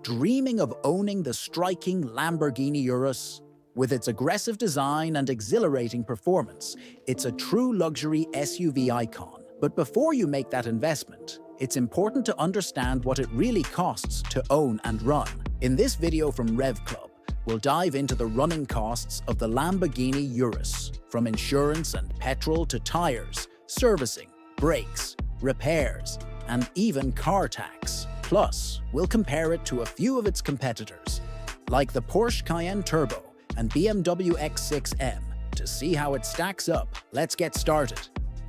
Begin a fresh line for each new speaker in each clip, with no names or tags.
Dreaming of owning the striking Lamborghini Urus? With its aggressive design and exhilarating performance, it's a true luxury SUV icon. But before you make that investment, it's important to understand what it really costs to own and run. In this video from Rev Club, we'll dive into the running costs of the Lamborghini Urus, from insurance and petrol to tires, servicing, brakes, repairs, and even car tax. Plus, we'll compare it to a few of its competitors, like the Porsche Cayenne Turbo and BMW X6M, to see how it stacks up. Let's get started.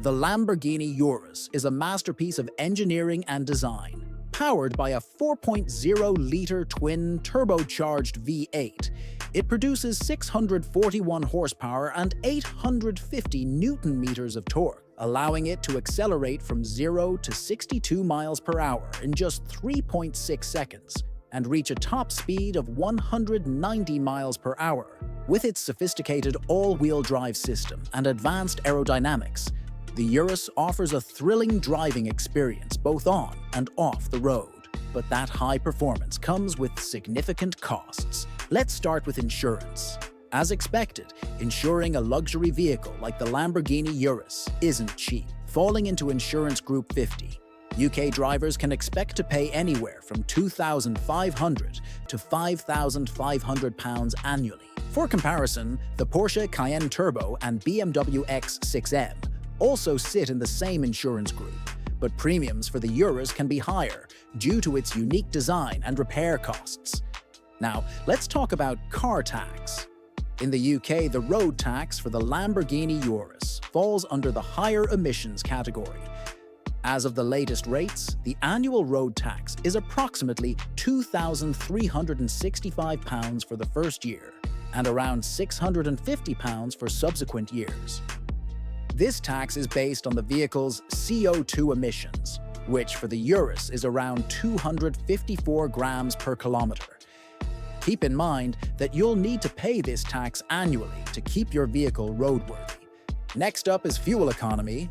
The Lamborghini Urus is a masterpiece of engineering and design. Powered by a 4.0-liter twin turbocharged V8, it produces 641 horsepower and 850 newton-meters of torque, allowing it to accelerate from 0 to 62 miles per hour in just 3.6 seconds and reach a top speed of 190 miles per hour. With its sophisticated all-wheel drive system and advanced aerodynamics, the Urus offers a thrilling driving experience both on and off the road. But that high performance comes with significant costs. Let's start with insurance. As expected, insuring a luxury vehicle like the Lamborghini Urus isn't cheap. Falling into Insurance Group 50, UK drivers can expect to pay anywhere from £2,500 to £5,500 annually. For comparison, the Porsche Cayenne Turbo and BMW X6M also sit in the same insurance group, but premiums for the Urus can be higher due to its unique design and repair costs. Now, let's talk about car tax. In the UK, the road tax for the Lamborghini Urus falls under the higher emissions category. As of the latest rates, the annual road tax is approximately £2,365 for the first year and around £650 for subsequent years. This tax is based on the vehicle's CO2 emissions, which for the Urus is around 254 grams per kilometer. Keep in mind that you'll need to pay this tax annually to keep your vehicle roadworthy. Next up is fuel economy.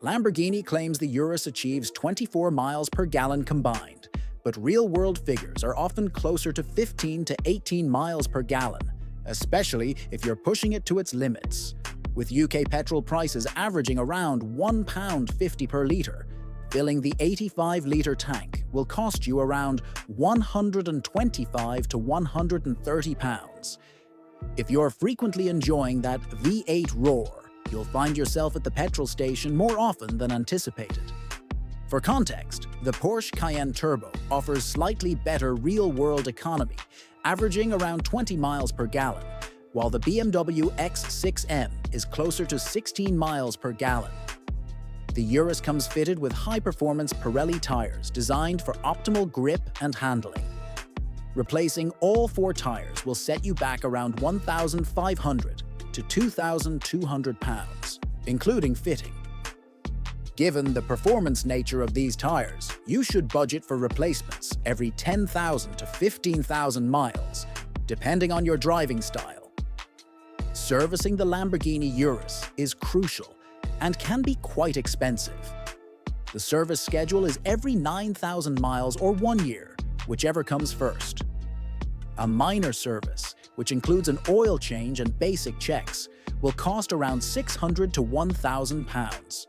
Lamborghini claims the Urus achieves 24 miles per gallon combined, but real-world figures are often closer to 15 to 18 miles per gallon, especially if you're pushing it to its limits. With UK petrol prices averaging around £1.50 per litre, filling the 85-litre tank will cost you around £125 to £130. If you're frequently enjoying that V8 roar, you'll find yourself at the petrol station more often than anticipated. For context, the Porsche Cayenne Turbo offers slightly better real-world economy, averaging around 20 miles per gallon, while the BMW X6M is closer to 16 miles per gallon. The Urus comes fitted with high-performance Pirelli tires designed for optimal grip and handling. Replacing all 4 tires will set you back around £1,500 to £2,200, including fitting. Given the performance nature of these tires, you should budget for replacements every 10,000 to 15,000 miles, depending on your driving style. Servicing the Lamborghini Urus is crucial and can be quite expensive. The service schedule is every 9,000 miles or 1 year, whichever comes first. A minor service, which includes an oil change and basic checks, will cost around £600 to £1,000.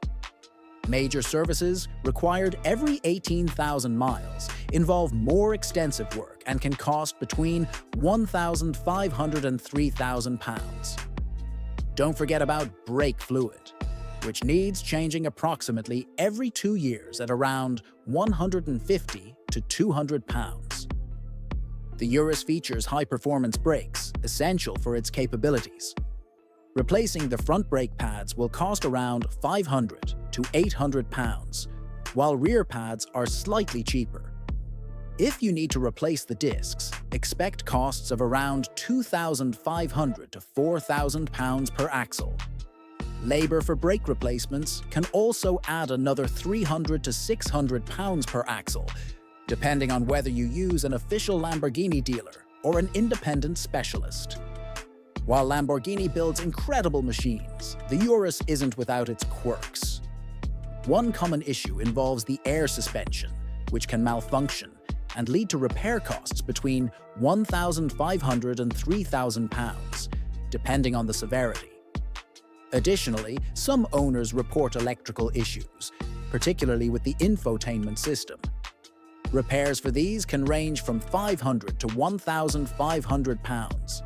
Major services, required every 18,000 miles, involve more extensive work and can cost between £1,500 and £3,000. Don't forget about brake fluid, which needs changing approximately every 2 years at around £150 to £200. The Urus features high-performance brakes, essential for its capabilities. Replacing the front brake pads will cost around £500 to £800, while rear pads are slightly cheaper. If you need to replace the discs, expect costs of around £2,500 to £4,000 per axle. Labor for brake replacements can also add another £300 to £600 per axle, depending on whether you use an official Lamborghini dealer or an independent specialist. While Lamborghini builds incredible machines, the Urus isn't without its quirks. One common issue involves the air suspension, which can malfunction, and lead to repair costs between £1,500 and £3,000, depending on the severity. Additionally, some owners report electrical issues, particularly with the infotainment system. Repairs for these can range from £500 to £1,500.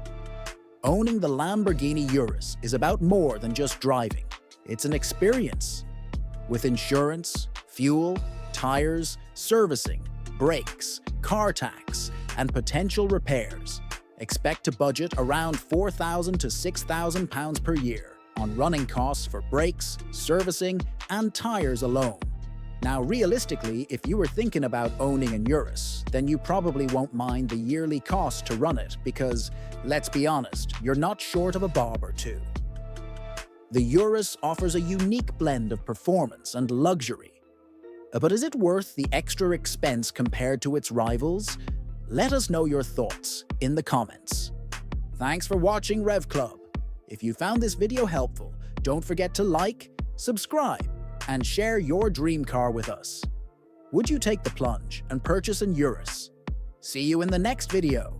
Owning the Lamborghini Urus is about more than just driving. It's an experience. With insurance, fuel, tires, servicing, brakes, car tax, and potential repairs, expect to budget around £4,000 to £6,000 per year on running costs for brakes, servicing, and tires alone. Now, realistically, if you were thinking about owning an Urus, then you probably won't mind the yearly cost to run it because, let's be honest, you're not short of a bob or two. The Urus offers a unique blend of performance and luxury. But is it worth the extra expense compared to its rivals? Let us know your thoughts in the comments. Thanks for watching Rev Club. If you found this video helpful, don't forget to like, subscribe, and share your dream car with us. Would you take the plunge and purchase an Urus? See you in the next video.